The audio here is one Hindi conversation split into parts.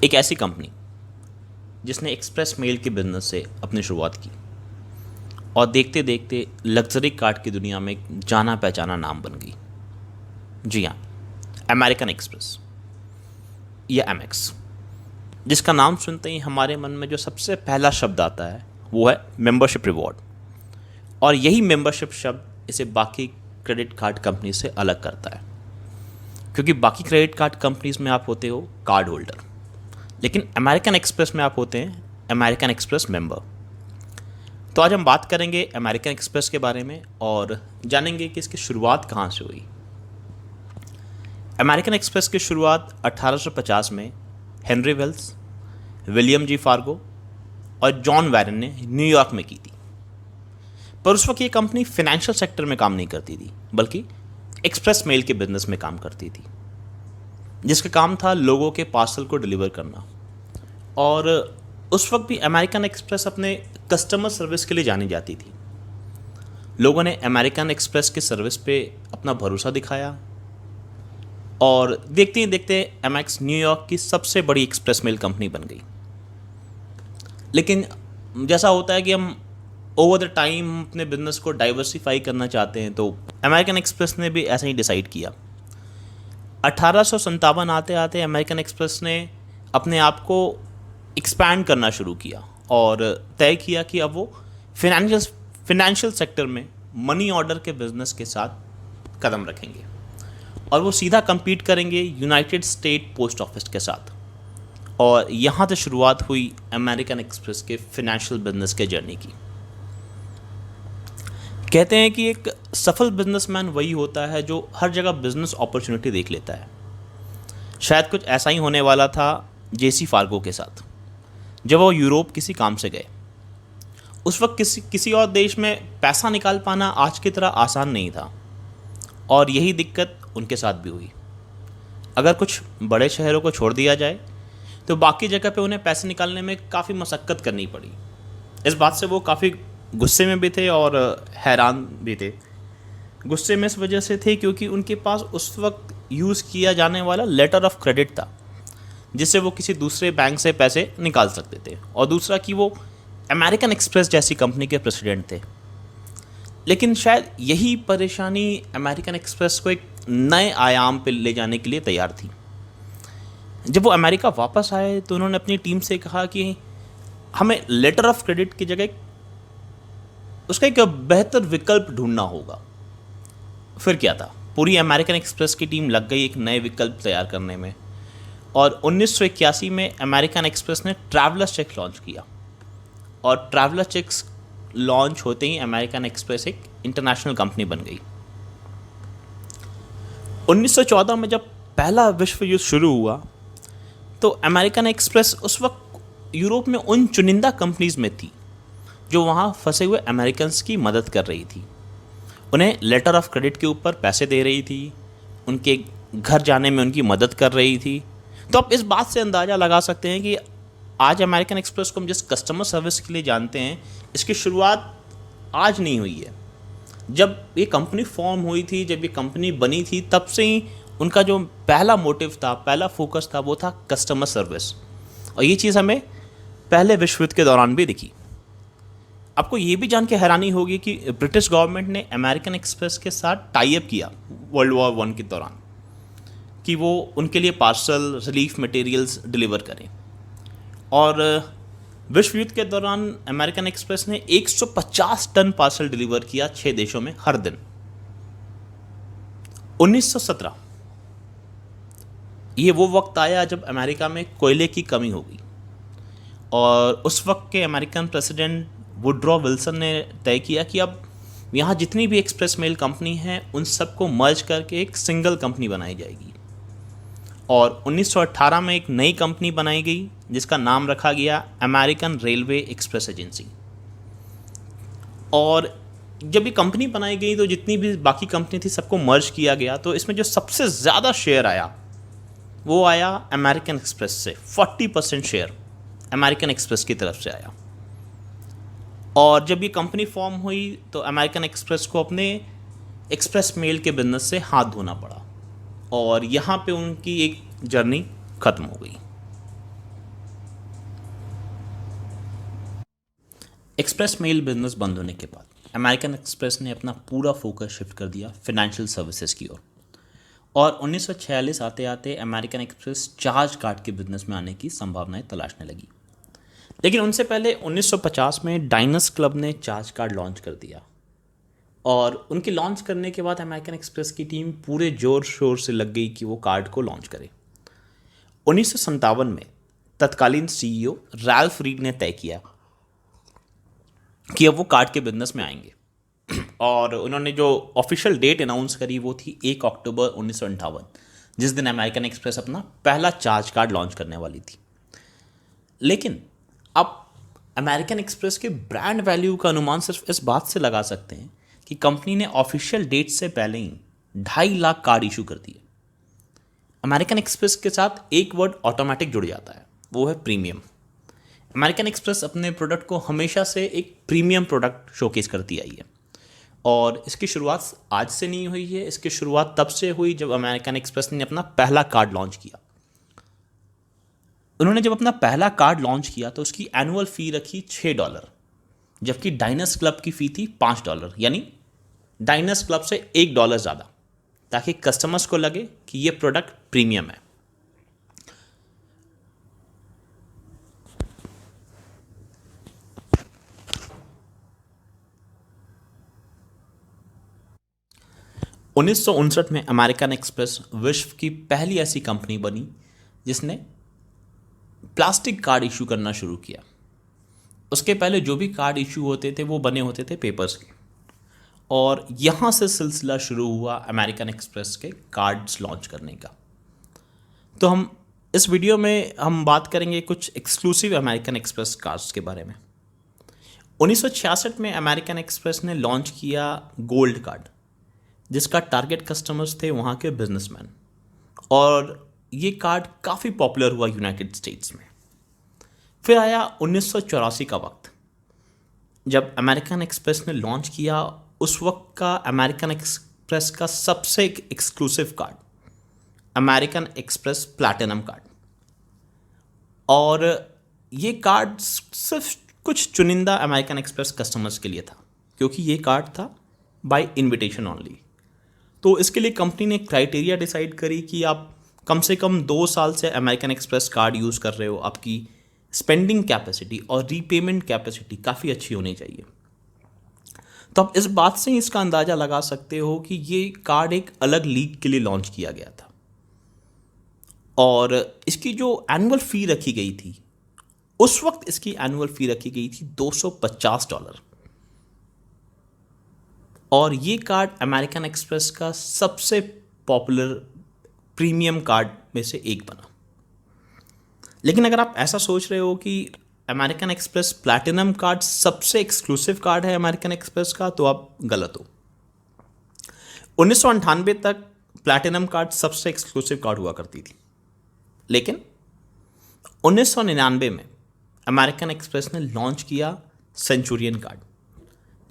एक ऐसी कंपनी जिसने एक्सप्रेस मेल के बिजनेस से अपनी शुरुआत की और देखते देखते लग्जरी कार की दुनिया में एक जाना पहचाना नाम बन गई। जी हाँ, अमेरिकन एक्सप्रेस या एमएक्स, जिसका नाम सुनते ही हमारे मन में जो सबसे पहला शब्द आता है वो है मेंबरशिप रिवॉर्ड। और यही मेंबरशिप शब्द इसे बाकी क्रेडिट कार्ड कंपनी से अलग करता है, क्योंकि बाकी क्रेडिट कार्ड कंपनीज में आप होते हो कार्ड होल्डर, लेकिन अमेरिकन एक्सप्रेस में आप होते हैं अमेरिकन एक्सप्रेस मेंबर। तो आज हम बात करेंगे अमेरिकन एक्सप्रेस के बारे में और जानेंगे कि इसकी शुरुआत कहाँ से हुई। अमेरिकन एक्सप्रेस की शुरुआत 1850 में Henry Wells, William G Fargo और जॉन वैरन ने न्यूयॉर्क में की थी। पर उस वक्त ये कंपनी फाइनेंशियल सेक्टर में काम नहीं करती थी, बल्कि एक्सप्रेस मेल के बिजनेस में काम करती थी, जिसका काम था लोगों के पार्सल को डिलीवर करना। और उस वक्त भी अमेरिकन एक्सप्रेस अपने कस्टमर सर्विस के लिए जानी जाती थी। लोगों ने अमेरिकन एक्सप्रेस की सर्विस पे अपना भरोसा दिखाया और देखते ही देखते एमएक्स न्यूयॉर्क की सबसे बड़ी एक्सप्रेस मेल कंपनी बन गई। लेकिन जैसा होता है कि हम ओवर द टाइम अपने बिजनेस को डाइवर्सिफाई करना चाहते हैं, तो अमेरिकन एक्सप्रेस ने भी ऐसा ही डिसाइड किया। 1857 आते आते अमेरिकन एक्सप्रेस ने अपने आप को एक्सपैंड करना शुरू किया और तय किया कि अब वो फिनेंशियल सेक्टर में मनी ऑर्डर के बिजनेस के साथ कदम रखेंगे और वो सीधा compete करेंगे यूनाइटेड स्टेट पोस्ट ऑफिस के साथ। और यहाँ से शुरुआत हुई अमेरिकन एक्सप्रेस के फिनेंशियल बिजनेस के जर्नी की। कहते हैं कि एक सफल बिजनेसमैन वही होता है जो हर जगह बिजनेस अपॉर्चुनिटी देख लेता है। शायद कुछ ऐसा ही होने वाला था जेसी फार्गो के साथ, जब वो यूरोप किसी काम से गए। उस वक्त किसी और देश में पैसा निकाल पाना आज की तरह आसान नहीं था, और यही दिक्कत उनके साथ भी हुई। अगर कुछ बड़े शहरों को छोड़ दिया जाए तो बाकी जगह पे उन्हें पैसे निकालने में काफ़ी मशक्क़त करनी पड़ी। इस बात से वो काफ़ी गुस्से में भी थे और हैरान भी थे। गुस्से में इस वजह से थे क्योंकि उनके पास उस वक्त यूज़ किया जाने वाला लेटर ऑफ क्रेडिट था, जिससे वो किसी दूसरे बैंक से पैसे निकाल सकते थे, और दूसरा कि वो अमेरिकन एक्सप्रेस जैसी कंपनी के प्रेसिडेंट थे। लेकिन शायद यही परेशानी अमेरिकन एक्सप्रेस को एक नए आयाम पर ले जाने के लिए तैयार थी। जब वो अमेरिका वापस आए तो उन्होंने अपनी टीम से कहा कि हमें लेटर ऑफ क्रेडिट की जगह उसका एक बेहतर विकल्प ढूंढना होगा। फिर क्या था, पूरी अमेरिकन एक्सप्रेस की टीम लग गई एक नए विकल्प तैयार करने में, और 1981 में अमेरिकन एक्सप्रेस ने ट्रैवलर चेक लॉन्च किया। और ट्रैवलर चेक्स लॉन्च होते ही अमेरिकन एक्सप्रेस एक इंटरनेशनल कंपनी बन गई। 1914 में जब पहला विश्व युद्ध शुरू हुआ तो अमेरिकन एक्सप्रेस उस वक्त यूरोप में उन चुनिंदा कंपनीज में थी जो वहाँ फंसे हुए अमेरिकन्स की मदद कर रही थी। उन्हें लेटर ऑफ क्रेडिट के ऊपर पैसे दे रही थी, उनके घर जाने में उनकी मदद कर रही थी। तो आप इस बात से अंदाज़ा लगा सकते हैं कि आज अमेरिकन एक्सप्रेस को हम जिस कस्टमर सर्विस के लिए जानते हैं, इसकी शुरुआत आज नहीं हुई है। जब ये कंपनी फॉर्म हुई थी, जब ये कंपनी बनी थी, तब से ही उनका जो पहला मोटिव था, पहला फोकस था, वो था कस्टमर सर्विस। और ये चीज़ हमें पहले विश्व युद्ध के दौरान भी दिखी। आपको ये भी जान के हैरानी होगी कि ब्रिटिश गवर्नमेंट ने अमेरिकन एक्सप्रेस के साथ टाई अप किया वर्ल्ड वॉर 1 के दौरान कि वो उनके लिए पार्सल रिलीफ मटेरियल्स डिलीवर करें। और विश्व युद्ध के दौरान अमेरिकन एक्सप्रेस ने 150 टन पार्सल डिलीवर किया 6 देशों में हर दिन। 1917 ये वो वक्त आया जब अमेरिका में कोयले की कमी हो गई, और उस वक्त के अमेरिकन प्रेसिडेंट वुड्रो विल्सन ने तय किया कि अब यहाँ जितनी भी एक्सप्रेस मेल कंपनी हैं उन सबको मर्ज करके एक सिंगल कंपनी बनाई जाएगी। और 1918 में एक नई कंपनी बनाई गई जिसका नाम रखा गया अमेरिकन रेलवे एक्सप्रेस एजेंसी। और जब ये कंपनी बनाई गई तो जितनी भी बाकी कंपनी थी सबको मर्ज किया गया। तो इसमें जो सबसे ज़्यादा शेयर आया वो आया अमेरिकन एक्सप्रेस से। 40% शेयर अमेरिकन एक्सप्रेस की तरफ से आया। और जब ये कंपनी फॉर्म हुई तो अमेरिकन एक्सप्रेस को अपने एक्सप्रेस मेल के बिजनेस से हाथ धोना पड़ा, और यहाँ पे उनकी एक जर्नी ख़त्म हो गई। एक्सप्रेस मेल बिजनेस बंद होने के बाद अमेरिकन एक्सप्रेस ने अपना पूरा फोकस शिफ्ट कर दिया फाइनेंशियल सर्विसेज की ओर। और 1946 आते आते अमेरिकन एक्सप्रेस चार्ज कार्ड के बिजनेस में आने की संभावनाएं तलाशने लगी। लेकिन उनसे पहले 1950 में डाइनस क्लब ने चार्ज कार्ड लॉन्च कर दिया। और उनके लॉन्च करने के बाद अमेरिकन एक्सप्रेस की टीम पूरे जोर शोर से लग गई कि वो कार्ड को लॉन्च करे। 1957 में तत्कालीन सीईओ रैल्फ रीड ने तय किया कि अब वो कार्ड के बिजनेस में आएंगे। और उन्होंने जो ऑफिशियल डेट अनाउंस करी वो थी 1 अक्टूबर 1958, जिस दिन अमेरिकन एक्सप्रेस अपना पहला चार्ज कार्ड लॉन्च करने वाली थी। लेकिन अब अमेरिकन एक्सप्रेस के ब्रांड वैल्यू का अनुमान सिर्फ इस बात से लगा सकते हैं कि कंपनी ने ऑफिशियल डेट से पहले ही 2.5 लाख कार्ड इशू कर दिए। अमेरिकन एक्सप्रेस के साथ एक वर्ड ऑटोमेटिक जुड़ जाता है, वो है प्रीमियम। अमेरिकन एक्सप्रेस अपने प्रोडक्ट को हमेशा से एक प्रीमियम प्रोडक्ट शोकेस करती आई है। और इसकी शुरुआत आज से नहीं हुई है, इसकी शुरुआत तब से हुई जब अमेरिकन एक्सप्रेस ने अपना पहला कार्ड लॉन्च किया। उन्होंने जब अपना पहला कार्ड लॉन्च किया तो उसकी एनुअल फ़ी रखी $6, जबकि डाइनस क्लब की फ़ी थी $5, यानी डाइनस क्लब से $1 ज़्यादा, ताकि कस्टमर्स को लगे कि ये प्रोडक्ट प्रीमियम है। $1959 में अमेरिकन एक्सप्रेस विश्व की पहली ऐसी कंपनी बनी जिसने प्लास्टिक कार्ड इशू करना शुरू किया। उसके पहले जो भी कार्ड इशू होते थे वो बने होते थे पेपर्स के। और यहाँ से सिलसिला शुरू हुआ अमेरिकन एक्सप्रेस के कार्ड्स लॉन्च करने का। तो हम इस वीडियो में हम बात करेंगे कुछ एक्सक्लूसिव अमेरिकन एक्सप्रेस कार्ड्स के बारे में। 1966 में अमेरिकन एक्सप्रेस ने लॉन्च किया गोल्ड कार्ड, जिसका टारगेट कस्टमर्स थे वहाँ के बिजनेसमैन। और ये कार्ड काफ़ी पॉपुलर हुआ यूनाइटेड स्टेट्स में। फिर आया 1984 का वक्त, जब अमेरिकन एक्सप्रेस ने लॉन्च किया उस वक्त का अमेरिकन एक्सप्रेस का सबसे exclusive card, American express platinum card. और ये कार्ड सिर्फ कुछ चुनिंदा अमेरिकन एक्सप्रेस कस्टमर्स के लिए था, क्योंकि ये कार्ड था बाय इनविटेशन ओनली। तो इसके लिए कंपनी ने क्राइटेरिया डिसाइड करी कि आप कम से कम 2 साल से अमेरिकन एक्सप्रेस कार्ड यूज़ कर रहे हो, आपकी स्पेंडिंग कैपेसिटी और रीपेमेंट कैपेसिटी काफ़ी अच्छी होनी चाहिए। तो आप इस बात से इसका अंदाज़ा लगा सकते हो कि ये कार्ड एक अलग लीग के लिए लॉन्च किया गया था। और इसकी जो एनुअल फ़ी रखी गई थी, उस वक्त इसकी एनुअल फ़ी रखी गई थी $250। और ये कार्ड अमेरिकन एक्सप्रेस का सबसे पॉपुलर प्रीमियम कार्ड में से एक बना। लेकिन अगर आप ऐसा सोच रहे हो कि अमेरिकन एक्सप्रेस प्लैटिनम कार्ड सबसे एक्सक्लूसिव कार्ड है अमेरिकन एक्सप्रेस का, तो आप गलत हो। 1998 तक प्लैटिनम कार्ड सबसे एक्सक्लूसिव कार्ड हुआ करती थी। लेकिन 1999 में अमेरिकन एक्सप्रेस ने लॉन्च किया सेंचुरियन कार्ड,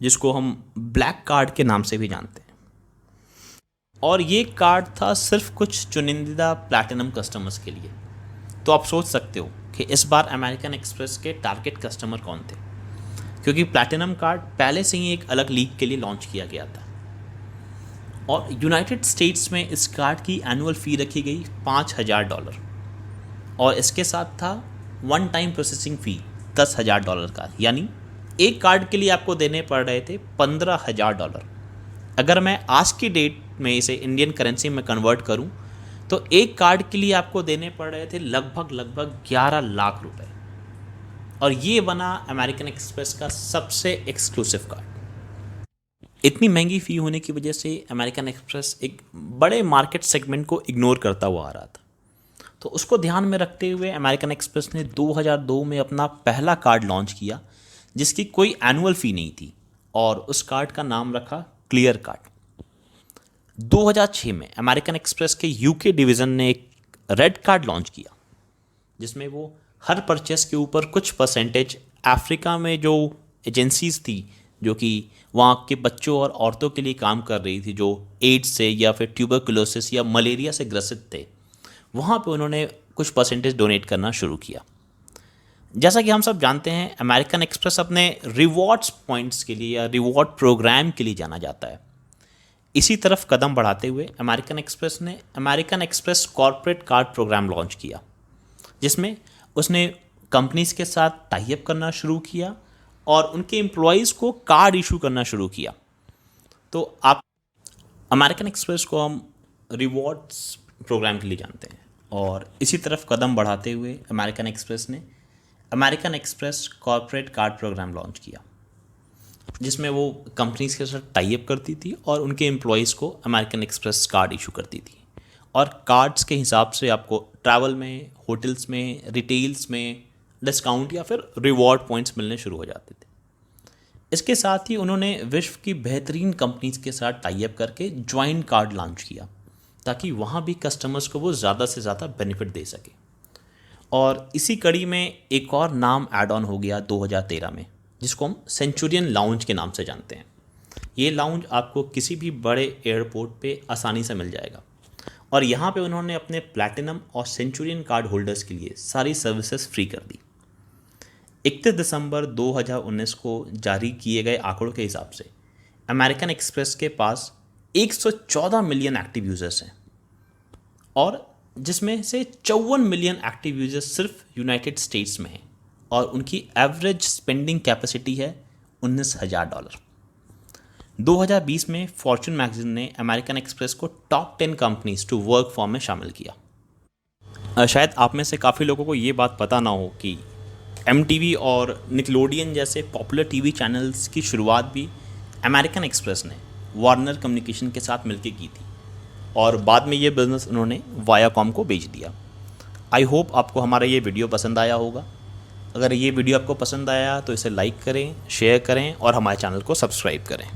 जिसको हम ब्लैक कार्ड के नाम से भी जानते हैं। और ये कार्ड था सिर्फ कुछ चुनिंदा प्लैटिनम कस्टमर्स के लिए। तो आप सोच सकते हो कि इस बार अमेरिकन एक्सप्रेस के टारगेट कस्टमर कौन थे, क्योंकि प्लैटिनम कार्ड पहले से ही एक अलग लीग के लिए लॉन्च किया गया था। और यूनाइटेड स्टेट्स में इस कार्ड की एनुअल फ़ी रखी गई $5000। और इसके साथ था वन टाइम प्रोसेसिंग फ़ी $10,000 का, यानी एक कार्ड के लिए आपको देने पड़ रहे थे $15,000। अगर मैं आज की डेट में इसे इंडियन करेंसी में कन्वर्ट करूं तो एक कार्ड के लिए आपको देने पड़ रहे थे लगभग 11 लाख रुपए। और ये बना अमेरिकन एक्सप्रेस का सबसे एक्सक्लूसिव कार्ड। इतनी महंगी फ़ी होने की वजह से अमेरिकन एक्सप्रेस एक बड़े मार्केट सेगमेंट को इग्नोर करता हुआ आ रहा था। तो उसको ध्यान में रखते हुए अमेरिकन एक्सप्रेस ने 2002 में अपना पहला कार्ड लॉन्च किया, जिसकी कोई एनुअल फ़ी नहीं थी, और उस कार्ड का नाम रखा क्लियर कार्ड। 2006 में अमेरिकन एक्सप्रेस के यूके डिवीज़न ने एक रेड कार्ड लॉन्च किया, जिसमें वो हर परचेस के ऊपर कुछ परसेंटेज अफ्रीका में जो एजेंसीज थी जो कि वहाँ के बच्चों और औरतों के लिए काम कर रही थी, जो एड्स से या फिर ट्यूबरकुलोसिस या मलेरिया से ग्रसित थे, वहाँ पे उन्होंने कुछ परसेंटेज डोनेट करना शुरू किया। जैसा कि हम सब जानते हैं, अमेरिकन एक्सप्रेस अपने रिवॉर्ड्स पॉइंट्स के लिए या रिवॉर्ड प्रोग्राम के लिए जाना जाता है। इसी तरफ कदम बढ़ाते हुए अमेरिकन एक्सप्रेस ने American Express corporate card program launch किया, जिसमें उसने कंपनीज के साथ टाई अप करना शुरू किया और उनके एम्प्लॉयज़ को कार्ड इशू करना शुरू किया। तो आप अमेरिकन एक्सप्रेस को हम रिवॉर्ड्स प्रोग्राम के लिए जानते हैं, और इसी तरफ कदम बढ़ाते हुए अमेरिकन एक्सप्रेस ने American Express corporate card program launch किया, जिसमें वो कंपनीज के साथ टाई अप करती थी और उनके एम्प्लॉयज़ को अमेरिकन एक्सप्रेस कार्ड इशू करती थी, और कार्ड्स के हिसाब से आपको ट्रैवल में, होटल्स में, रिटेल्स में डिस्काउंट या फिर रिवॉर्ड पॉइंट्स मिलने शुरू हो जाते थे। इसके साथ ही उन्होंने विश्व की बेहतरीन कंपनीज के साथ टाई अप करके ज्वाइंट कार्ड लॉन्च किया, ताकि वहाँ भी कस्टमर्स को वो ज़्यादा से ज़्यादा बेनिफिट दे सके। और इसी कड़ी में एक और नाम ऐड ऑन हो गया 2013 में, जिसको हम सेंचुरियन लाउंज के नाम से जानते हैं। ये लाउंज आपको किसी भी बड़े एयरपोर्ट पे आसानी से मिल जाएगा, और यहाँ पे उन्होंने अपने प्लैटिनम और सेंचुरियन कार्ड होल्डर्स के लिए सारी सर्विसेज फ्री कर दी। 31 दिसंबर 2019 को जारी किए गए आंकड़ों के हिसाब से अमेरिकन एक्सप्रेस के पास 114 मिलियन एक्टिव यूज़र्स हैं, और जिसमें से 54 मिलियन एक्टिव यूजर्स सिर्फ यूनाइटेड स्टेट्स में हैं, और उनकी एवरेज स्पेंडिंग कैपेसिटी है $19,000। 2020 में फॉर्च्यून मैगजीन ने अमेरिकन एक्सप्रेस को top 10 companies to work for में शामिल किया। शायद आप में से काफ़ी लोगों को ये बात पता ना हो कि MTV और निकलोडियन जैसे पॉपुलर टीवी चैनल्स की शुरुआत भी अमेरिकन एक्सप्रेस ने वार्नर कम्युनिकेशन के साथ मिलकर की थी, और बाद में ये बिज़नेस उन्होंने वायाकॉम को बेच दिया। आई होप आपको हमारा ये वीडियो पसंद आया होगा। अगर ये वीडियो आपको पसंद आया तो इसे लाइक करें, शेयर करें और हमारे चैनल को सब्सक्राइब करें।